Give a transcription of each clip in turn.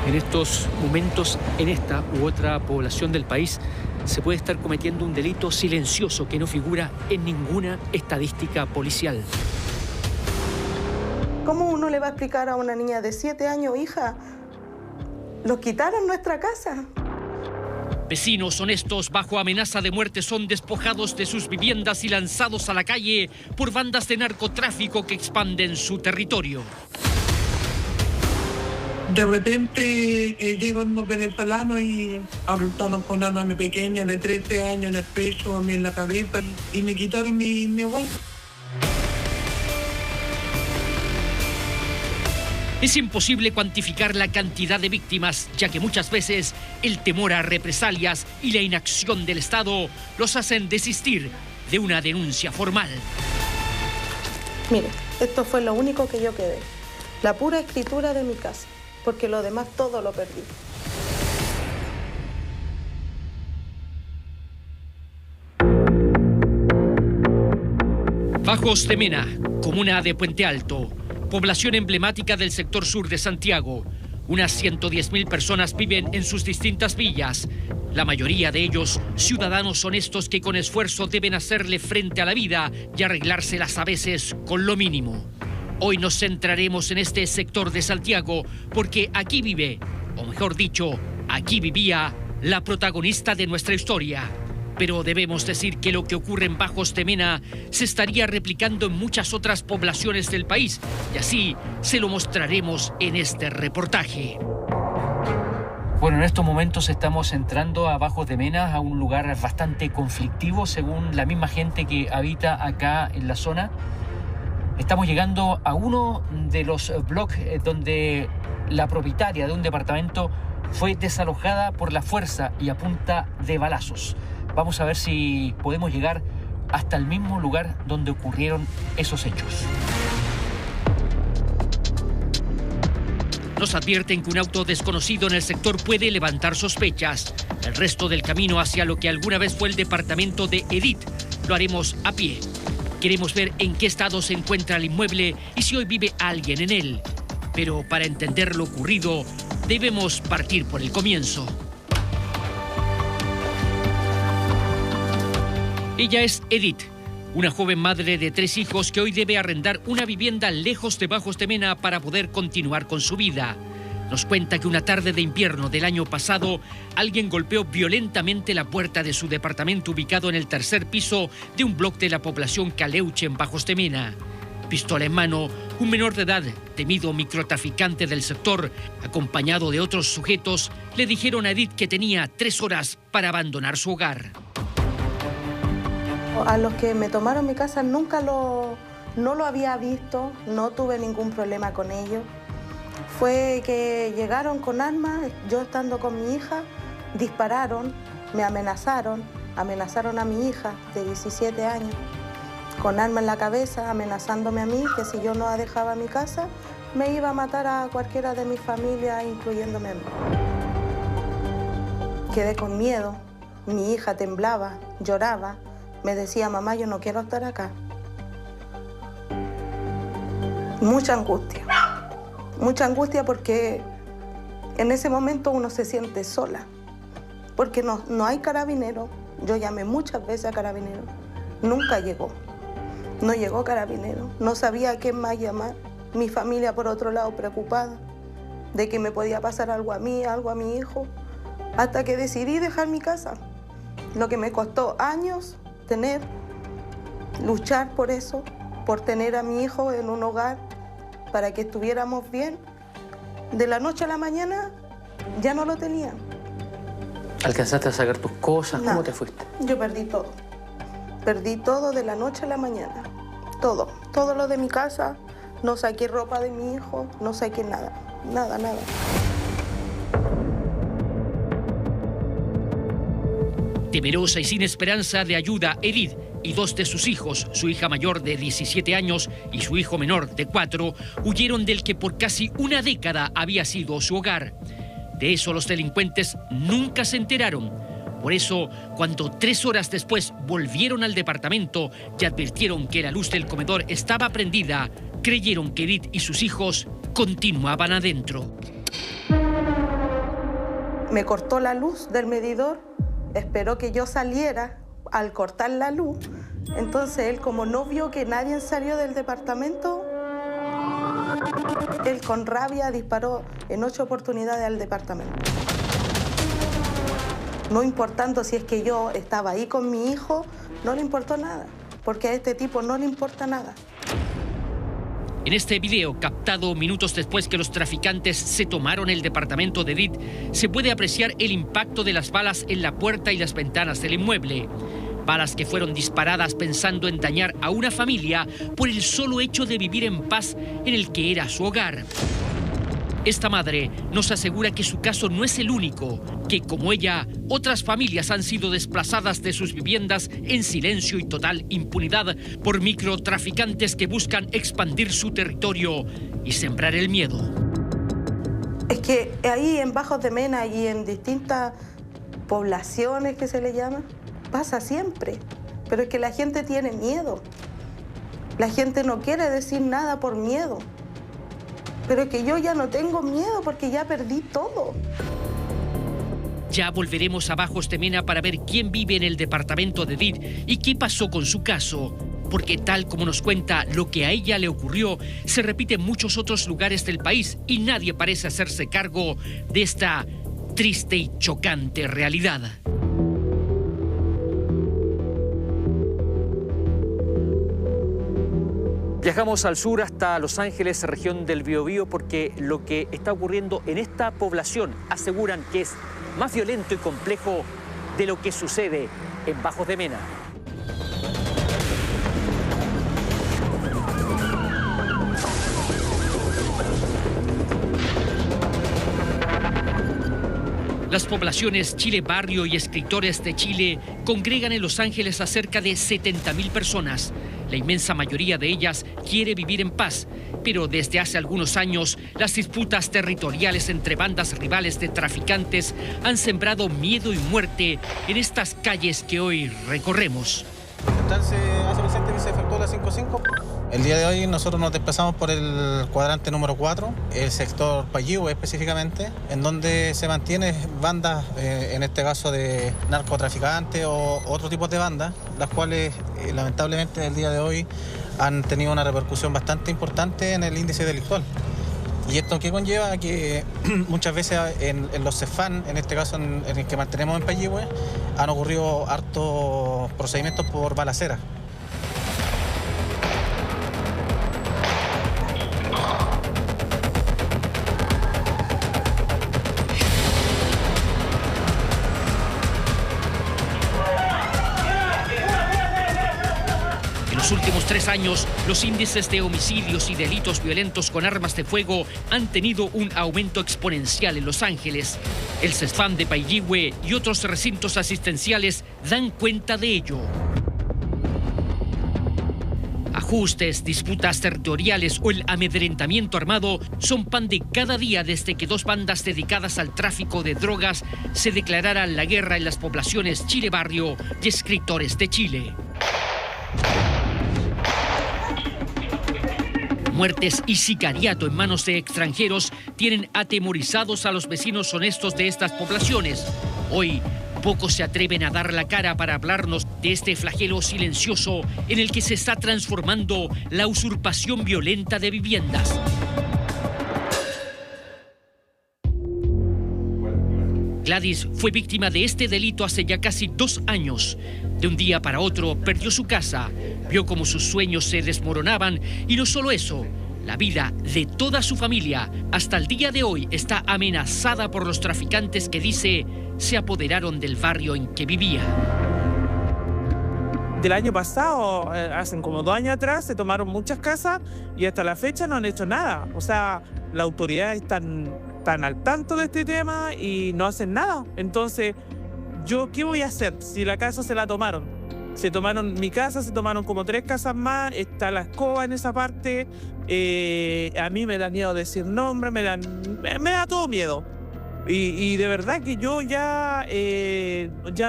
En estos momentos, en esta u otra población del país, se puede estar cometiendo un delito silencioso que no figura en ninguna estadística policial. ¿Cómo uno le va a explicar a una niña de 7 años, hija, nos quitaron nuestra casa? Vecinos honestos bajo amenaza de muerte son despojados de sus viviendas y lanzados a la calle por bandas de narcotráfico que expanden su territorio. De repente llegó unos venezolanos y apuntaron con una mi pequeña de 13 años en el pecho, a mí en la cabeza, y me quitaron mi abuelo. Es imposible cuantificar la cantidad de víctimas, ya que muchas veces el temor a represalias y la inacción del Estado los hacen desistir de una denuncia formal. Mire, esto fue lo único que yo quedé, la pura escritura de mi casa, porque lo demás todo lo perdí. Bajos de Mena, comuna de Puente Alto, población emblemática del sector sur de Santiago. Unas 110.000 personas viven en sus distintas villas. La mayoría de ellos, ciudadanos honestos que con esfuerzo deben hacerle frente a la vida y arreglárselas a veces con lo mínimo. Hoy nos centraremos en este sector de Santiago porque aquí vive, o mejor dicho, aquí vivía la protagonista de nuestra historia. Pero debemos decir que lo que ocurre en Bajos de Mena se estaría replicando en muchas otras poblaciones del país y así se lo mostraremos en este reportaje. Bueno, en estos momentos estamos entrando a Bajos de Mena, a un lugar bastante conflictivo según la misma gente que habita acá en la zona. Estamos llegando a uno de los bloques donde la propietaria de un departamento fue desalojada por la fuerza y a punta de balazos. Vamos a ver si podemos llegar hasta el mismo lugar donde ocurrieron esos hechos. Nos advierten que un auto desconocido en el sector puede levantar sospechas. El resto del camino hacia lo que alguna vez fue el departamento de Edith lo haremos a pie. Queremos ver en qué estado se encuentra el inmueble y si hoy vive alguien en él. Pero para entender lo ocurrido, debemos partir por el comienzo. Ella es Edith, una joven madre de 3 hijos que hoy debe arrendar una vivienda lejos de Bajos de Mena para poder continuar con su vida. Nos cuenta que una tarde de invierno del año pasado, alguien golpeó violentamente la puerta de su departamento ubicado en el 3er piso de un bloque de la población Caleuche en Bajos de Mena. Pistola en mano, un menor de edad, temido microtraficante del sector, acompañado de otros sujetos, le dijeron a Edith que tenía 3 horas para abandonar su hogar. A los que me tomaron mi casa no lo había visto, no tuve ningún problema con ellos. Fue que llegaron con armas, yo estando con mi hija, dispararon, me amenazaron a mi hija de 17 años, con arma en la cabeza, amenazándome a mí que si yo no dejaba mi casa, me iba a matar a cualquiera de mi familia, incluyéndome a mí. Quedé con miedo, mi hija temblaba, lloraba. Me decía, mamá, yo no quiero estar acá. Mucha angustia porque en ese momento uno se siente sola, porque no hay carabinero. Yo llamé muchas veces a carabinero, nunca llegó. No llegó carabinero, no sabía a quién más llamar. Mi familia, por otro lado, preocupada de que me podía pasar algo a mí, algo a mi hijo, hasta que decidí dejar mi casa. Lo que me costó años luchar por eso, por tener a mi hijo en un hogar, para que estuviéramos bien. De la noche a la mañana ya no lo tenía. ¿Alcanzaste a sacar tus cosas? Nada. ¿Cómo te fuiste? Yo perdí todo. Perdí todo de la noche a la mañana. Todo lo de mi casa. No saqué ropa de mi hijo, no saqué nada. Nada. Temerosa y sin esperanza de ayuda, Edith y 2 de sus hijos, su hija mayor de 17 años y su hijo menor de 4, huyeron del que por casi una década había sido su hogar. De eso los delincuentes nunca se enteraron. Por eso, cuando 3 horas después volvieron al departamento y advirtieron que la luz del comedor estaba prendida, creyeron que Edith y sus hijos continuaban adentro. me cortó la luz del medidor, esperó que yo saliera al cortar la luz. Entonces él, como no vio que nadie salió del departamento, él con rabia disparó en 8 oportunidades al departamento. No importando si es que yo estaba ahí con mi hijo, no le importó nada, porque a este tipo no le importa nada. En este video, captado minutos después que los traficantes se tomaron el departamento de Edith, se puede apreciar el impacto de las balas en la puerta y las ventanas del inmueble. Balas que fueron disparadas pensando en dañar a una familia por el solo hecho de vivir en paz en el que era su hogar. Esta madre nos asegura que su caso no es el único, que como ella, otras familias han sido desplazadas de sus viviendas en silencio y total impunidad por microtraficantes que buscan expandir su territorio y sembrar el miedo. Es que ahí en Bajos de Mena y en distintas poblaciones que se le llama, pasa siempre, pero es que la gente tiene miedo. La gente no quiere decir nada por miedo. Pero es que yo ya no tengo miedo porque ya perdí todo. Ya volveremos a Bajos de Mena para ver quién vive en el departamento de Edith y qué pasó con su caso. Porque tal como nos cuenta lo que a ella le ocurrió, se repite en muchos otros lugares del país y nadie parece hacerse cargo de esta triste y chocante realidad. Viajamos al sur hasta Los Ángeles, región del Biobío, porque lo que está ocurriendo en esta población aseguran que es más violento y complejo de lo que sucede en Bajos de Mena. Las poblaciones Chile Barrio y Escritores de Chile congregan en Los Ángeles a cerca de 70.000 personas. La inmensa mayoría de ellas quiere vivir en paz, pero desde hace algunos años las disputas territoriales entre bandas rivales de traficantes han sembrado miedo y muerte en estas calles que hoy recorremos. Hace presente que se efectuó la 5-5. El día de hoy nosotros nos desplazamos por el cuadrante número 4, el sector Payihue específicamente, en donde se mantienen bandas, en este caso de narcotraficantes o otro tipo de bandas, las cuales lamentablemente el día de hoy han tenido una repercusión bastante importante en el índice delictual. ¿Y esto qué conlleva? Que muchas veces en los CEFAN, en este caso en el que mantenemos en Payihue, han ocurrido hartos procedimientos por balacera. En los últimos 3 años, los índices de homicidios y delitos violentos con armas de fuego han tenido un aumento exponencial en Los Ángeles. El CESFAM de Payihue y otros recintos asistenciales dan cuenta de ello. Ajustes, disputas territoriales o el amedrentamiento armado son pan de cada día desde que 2 bandas dedicadas al tráfico de drogas se declararan la guerra en las poblaciones Chile Barrio y Escritores de Chile. Muertes y sicariato en manos de extranjeros tienen atemorizados a los vecinos honestos de estas poblaciones. Hoy, pocos se atreven a dar la cara para hablarnos de este flagelo silencioso en el que se está transformando la usurpación violenta de viviendas. Gladys fue víctima de este delito hace ya casi 2 años. De un día para otro perdió su casa, vio cómo sus sueños se desmoronaban y no solo eso, la vida de toda su familia hasta el día de hoy está amenazada por los traficantes que dice se apoderaron del barrio en que vivía. Del año pasado, hace como 2 años atrás, se tomaron muchas casas y hasta la fecha no han hecho nada. O sea, las autoridades están al tanto de este tema y no hacen nada. Entonces, ¿yo qué voy a hacer si la casa se la tomaron? Se tomaron mi casa, se tomaron como 3 casas más, está la escoba en esa parte. A mí me da miedo decir nombres, me da todo miedo. Y de verdad que yo ya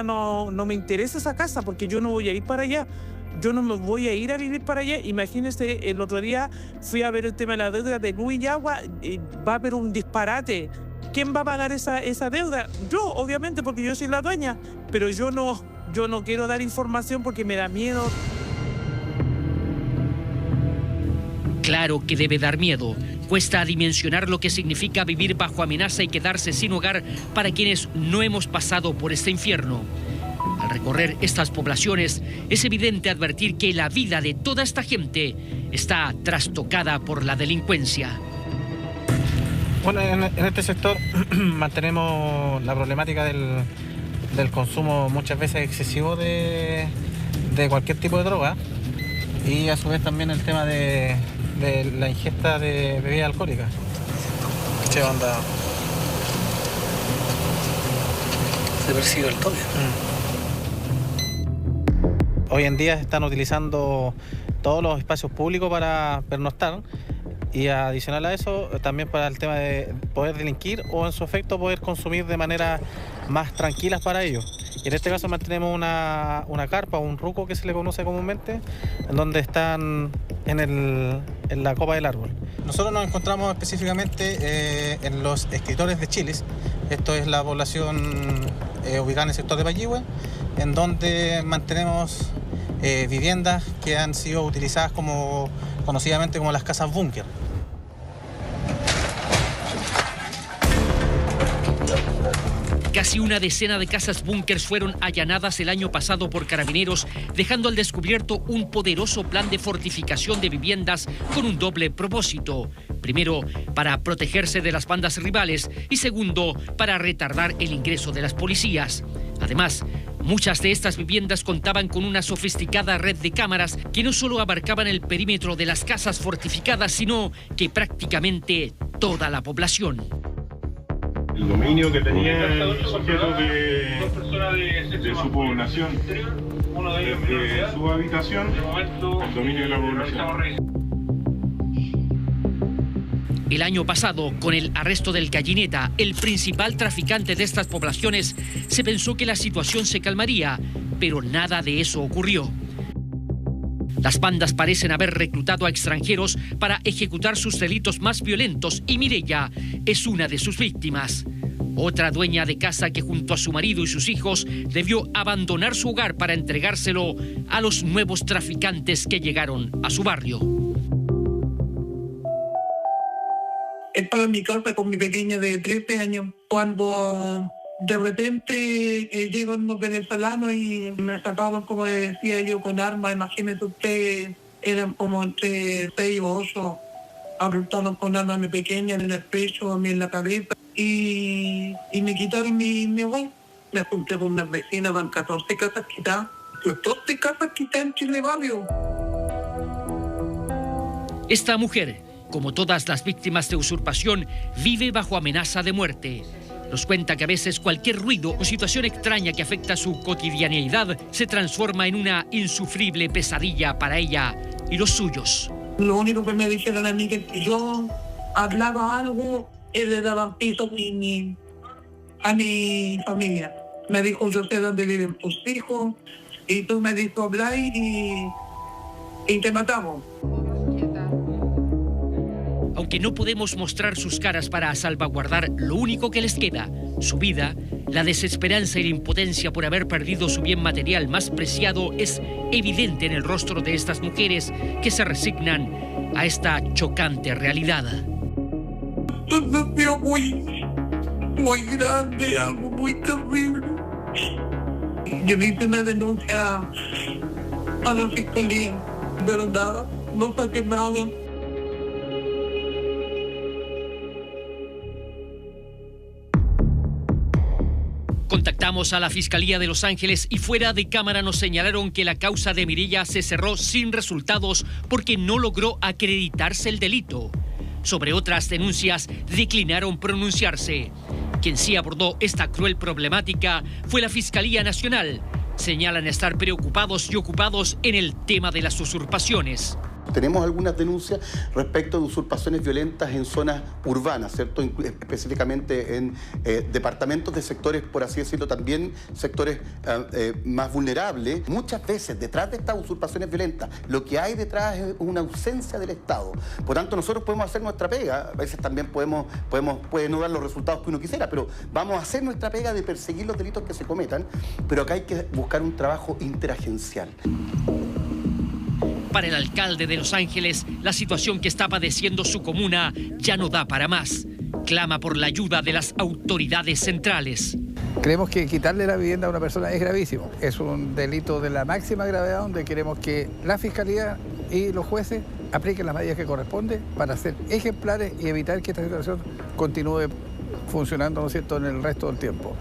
no me interesa esa casa porque yo no voy a ir para allá. Yo no me voy a ir a vivir para allá. Imagínense, el otro día fui a ver el tema de la deuda de luz y agua. Va a haber un disparate. ¿quién va a pagar esa deuda? Yo, obviamente, porque yo soy la dueña, pero yo no quiero dar información porque me da miedo. Claro que debe dar miedo. Cuesta dimensionar lo que significa vivir bajo amenaza y quedarse sin hogar para quienes no hemos pasado por este infierno. Al recorrer estas poblaciones, es evidente advertir que la vida de toda esta gente está trastocada por la delincuencia. Bueno, en este sector mantenemos la problemática del consumo muchas veces excesivo de cualquier tipo de droga y a su vez también el tema de la ingesta de bebidas alcohólicas. ¿Qué onda? Se persigue el toque. Hoy en día están utilizando todos los espacios públicos para pernoctar y adicional a eso también para el tema de poder delinquir o en su efecto poder consumir de manera más tranquilas para ellos. Y en este caso mantenemos una carpa o un ruco que se le conoce comúnmente, en donde están en la copa del árbol. Nosotros nos encontramos específicamente en los escritores de Chiles. Esto es la población ubicada en el sector de Payihue, en donde mantenemos viviendas que han sido utilizadas conocidamente como las casas búnker. Casi una decena de casas búnkers fueron allanadas el año pasado por carabineros, dejando al descubierto un poderoso plan de fortificación de viviendas con un doble propósito. Primero, para protegerse de las bandas rivales y segundo, para retardar el ingreso de las policías. Además, muchas de estas viviendas contaban con una sofisticada red de cámaras que no solo abarcaban el perímetro de las casas fortificadas, sino que prácticamente toda la población. El dominio que tenía el sujeto de su población, desde su habitación, el dominio de la población. El año pasado, con el arresto del Gallineta, el principal traficante de estas poblaciones, se pensó que la situación se calmaría, pero nada de eso ocurrió. Las bandas parecen haber reclutado a extranjeros para ejecutar sus delitos más violentos y Mireya es una de sus víctimas. Otra dueña de casa que junto a su marido y sus hijos debió abandonar su hogar para entregárselo a los nuevos traficantes que llegaron a su barrio. Estaba en mi casa con mi pequeña de 13 años cuando de repente llegan unos venezolanos y me sacaban, como decía yo, con armas. Imagínese usted, eran como entre 6 o 8, apuntaron con armas a mi pequeña en el pecho, a mí en la cabeza y me quitaron mi hogar. Me junté con unas vecinas, van 14 casas quitadas. 14 casas quitadas en Chile Barrio. Esta mujer, como todas las víctimas de usurpación, vive bajo amenaza de muerte. Nos cuenta que a veces cualquier ruido o situación extraña que afecta su cotidianeidad se transforma en una insufrible pesadilla para ella y los suyos. Lo único que me dijeron a mí que si yo hablaba algo, él le daba piso a mi familia. Me dijo, yo sé dónde viven tus hijos, y tú me dijo hablar y te matamos. Aunque no podemos mostrar sus caras para salvaguardar lo único que les queda, su vida, la desesperanza y la impotencia por haber perdido su bien material más preciado es evidente en el rostro de estas mujeres que se resignan a esta chocante realidad. Un desafío muy grande, algo muy terrible. Yo hice una denuncia a la fiscalía, pero nada, no saqué nada. Contactamos a la Fiscalía de Los Ángeles y fuera de cámara nos señalaron que la causa de Mireya se cerró sin resultados porque no logró acreditarse el delito. Sobre otras denuncias declinaron pronunciarse. Quien sí abordó esta cruel problemática fue la Fiscalía Nacional. Señalan estar preocupados y ocupados en el tema de las usurpaciones. tenemos algunas denuncias respecto de usurpaciones violentas en zonas urbanas, ¿cierto? Específicamente en departamentos de sectores, por así decirlo, también sectores más vulnerables. Muchas veces detrás de estas usurpaciones violentas lo que hay detrás es una ausencia del Estado. Por tanto, nosotros podemos hacer nuestra pega, a veces también puede no dar los resultados que uno quisiera, pero vamos a hacer nuestra pega de perseguir los delitos que se cometan, pero acá hay que buscar un trabajo interagencial. Para el alcalde de Los Ángeles, la situación que está padeciendo su comuna ya no da para más. Clama por la ayuda de las autoridades centrales. Creemos que quitarle la vivienda a una persona es gravísimo. Es un delito de la máxima gravedad donde queremos que la Fiscalía y los jueces apliquen las medidas que corresponden para ser ejemplares y evitar que esta situación continúe funcionando, ¿no es cierto?, en el resto del tiempo.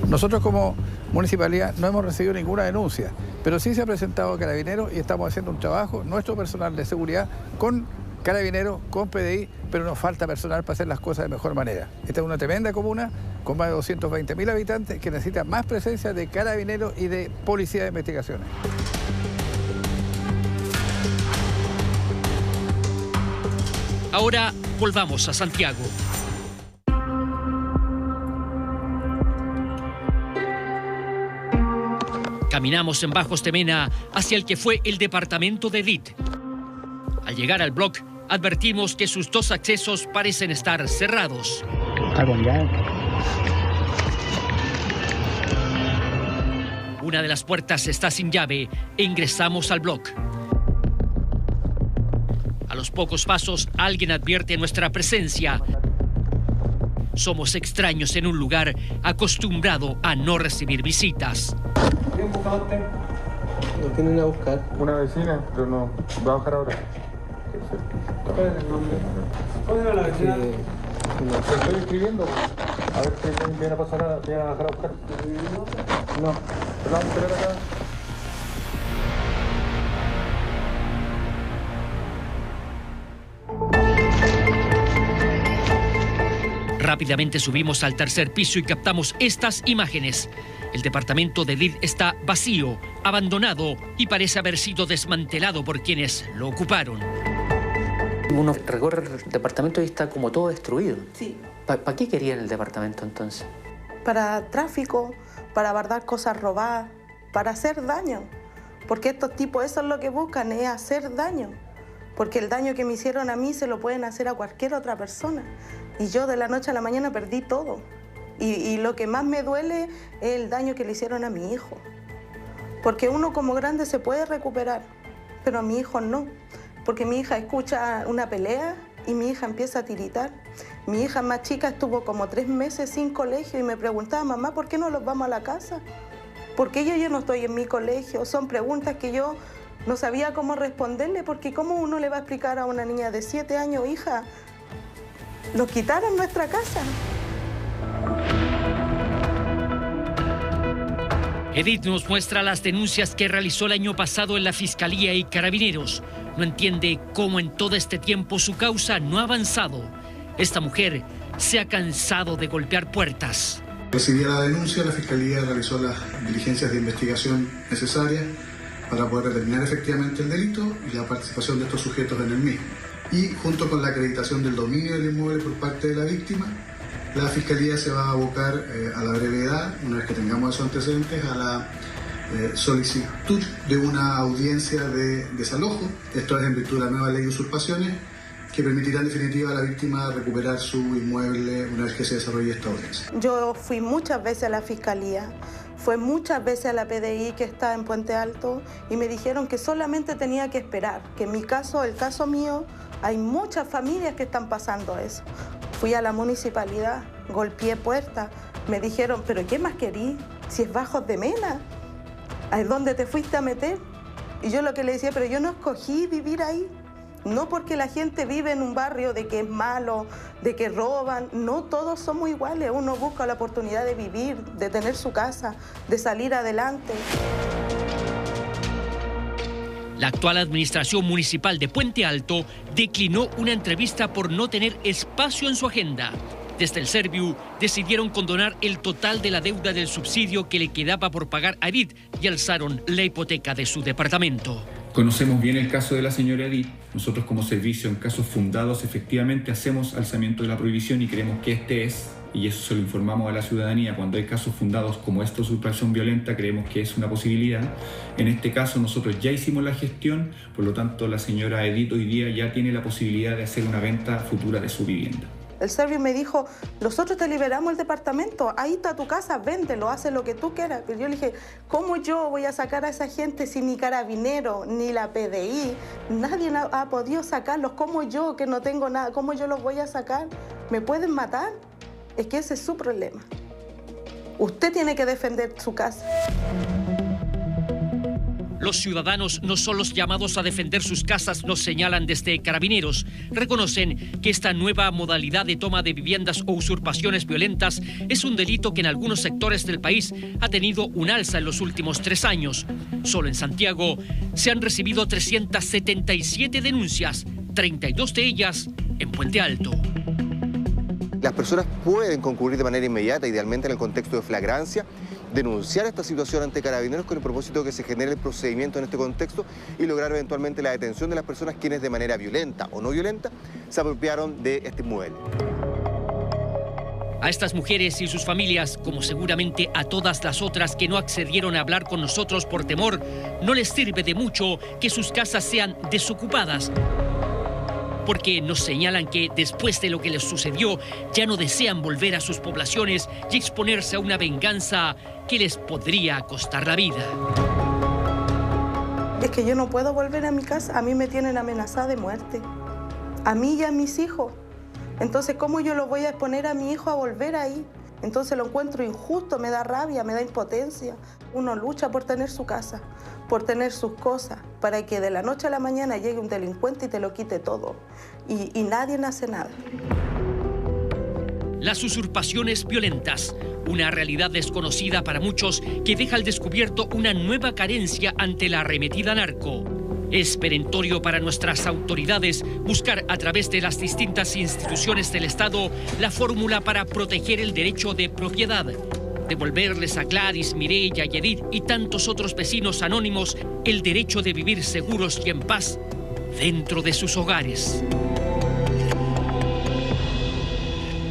Nosotros como municipalidad no hemos recibido ninguna denuncia, pero sí se ha presentado a Carabineros y estamos haciendo un trabajo, nuestro personal de seguridad, con Carabineros, con PDI, pero nos falta personal para hacer las cosas de mejor manera. Esta es una tremenda comuna con más de 220.000 habitantes que necesita más presencia de Carabineros y de Policía de Investigaciones. Ahora volvamos a Santiago. Caminamos en Bajos de Mena hacia el que fue el departamento de Edith. Al llegar al bloque, advertimos que sus dos accesos parecen estar cerrados. Una de las puertas está sin llave e ingresamos al bloque. A los pocos pasos, alguien advierte nuestra presencia. Somos extraños en un lugar acostumbrado a no recibir visitas. ¿Lo tienen a buscar? Una vecina, pero no va a bajar ahora. ¿Cuál es el nombre? ¿Cuál era la vecina? No, estoy escribiendo. A ver si viene a pasar viene a bajar a buscar. No, pero vamos a esperar acá. Rápidamente subimos al tercer piso y captamos estas imágenes. El departamento de Edith está vacío, abandonado y parece haber sido desmantelado por quienes lo ocuparon. Uno recorre el departamento y está como todo destruido. Sí. ¿Para qué querían el departamento entonces? Para tráfico, para guardar cosas robadas, para hacer daño. Porque estos tipos, eso es lo que buscan, es hacer daño. Porque el daño que me hicieron a mí se lo pueden hacer a cualquier otra persona. Y yo de la noche a la mañana perdí todo. Y lo que más me duele es el daño que le hicieron a mi hijo. Porque uno como grande se puede recuperar, pero a mi hijo no. Porque mi hija escucha una pelea y mi hija empieza a tiritar. Mi hija más chica estuvo como 3 meses sin colegio y me preguntaba, mamá, ¿por qué no los vamos a la casa? ¿Por qué yo no estoy en mi colegio? Son preguntas que yo no sabía cómo responderle, porque ¿cómo uno le va a explicar a una niña de 7 años, hija, nos quitaron nuestra casa? Edith nos muestra las denuncias que realizó el año pasado en la Fiscalía y Carabineros. No entiende cómo en todo este tiempo su causa no ha avanzado. Esta mujer se ha cansado de golpear puertas. Recibida la denuncia, la Fiscalía realizó las diligencias de investigación necesarias para poder determinar efectivamente el delito y la participación de estos sujetos en el mismo. Y junto con la acreditación del dominio del inmueble por parte de la víctima, la Fiscalía se va a abocar a la brevedad, una vez que tengamos esos antecedentes, a la solicitud de una audiencia de desalojo. Esto es en virtud de la nueva ley de usurpaciones, que permitirá en definitiva a la víctima recuperar su inmueble una vez que se desarrolle esta audiencia. Yo fui muchas veces a la Fiscalía, fui muchas veces a la PDI que está en Puente Alto y me dijeron que solamente tenía que esperar, que en mi caso, el caso mío, hay muchas familias que están pasando eso. Fui a la municipalidad, golpeé puertas, me dijeron, ¿pero qué más querí? Si es Bajos de Mena, ¿a dónde te fuiste a meter? Y yo lo que le decía, pero yo no escogí vivir ahí. No porque la gente vive en un barrio de que es malo, de que roban. No todos somos iguales. Uno busca la oportunidad de vivir, de tener su casa, de salir adelante. La actual administración municipal de Puente Alto declinó una entrevista por no tener espacio en su agenda. Desde el Serviu decidieron condonar el total de la deuda del subsidio que le quedaba por pagar a Edith y alzaron la hipoteca de su departamento. Conocemos bien el caso de la señora Edith. Nosotros como servicio en casos fundados efectivamente hacemos alzamiento de la prohibición y creemos que este es, y eso se lo informamos a la ciudadanía, cuando hay casos fundados como esta usurpación violenta, creemos que es una posibilidad. En este caso nosotros ya hicimos la gestión, por lo tanto la señora Edith hoy día ya tiene la posibilidad de hacer una venta futura de su vivienda. El Serviu me dijo, nosotros te liberamos el departamento, ahí está tu casa, véndelo, haz lo que tú quieras. Pero yo le dije, ¿cómo yo voy a sacar a esa gente si ni Carabinero, ni la PDI, nadie ha podido sacarlos? ¿Cómo yo, que no tengo nada, cómo yo los voy a sacar? ¿Me pueden matar? Es que ese es su problema. Usted tiene que defender su casa. Los ciudadanos no son los llamados a defender sus casas, nos señalan desde Carabineros. Reconocen que esta nueva modalidad de toma de viviendas o usurpaciones violentas es un delito que en algunos sectores del país ha tenido un alza en los últimos 3 años. Solo en Santiago se han recibido 377 denuncias, 32 de ellas en Puente Alto. Las personas pueden concurrir de manera inmediata, idealmente en el contexto de flagrancia, denunciar esta situación ante Carabineros con el propósito de que se genere el procedimiento en este contexto y lograr eventualmente la detención de las personas quienes de manera violenta o no violenta se apropiaron de este inmueble. A estas mujeres y sus familias, como seguramente a todas las otras que no accedieron a hablar con nosotros por temor, no les sirve de mucho que sus casas sean desocupadas, porque nos señalan que después de lo que les sucedió ya no desean volver a sus poblaciones y exponerse a una venganza que les podría costar la vida. Es que yo no puedo volver a mi casa, a mí me tienen amenazada de muerte, a mí y a mis hijos. Entonces, ¿cómo yo lo voy a exponer a mi hijo a volver ahí? Entonces lo encuentro injusto, me da rabia, me da impotencia. Uno lucha por tener su casa, por tener sus cosas, para que de la noche a la mañana llegue un delincuente y te lo quite todo. Y nadie hace nada. Las usurpaciones violentas, una realidad desconocida para muchos que deja al descubierto una nueva carencia ante la arremetida narco. Es perentorio para nuestras autoridades buscar a través de las distintas instituciones del Estado la fórmula para proteger el derecho de propiedad, devolverles a Gladys, Mireya y Edith y tantos otros vecinos anónimos el derecho de vivir seguros y en paz dentro de sus hogares.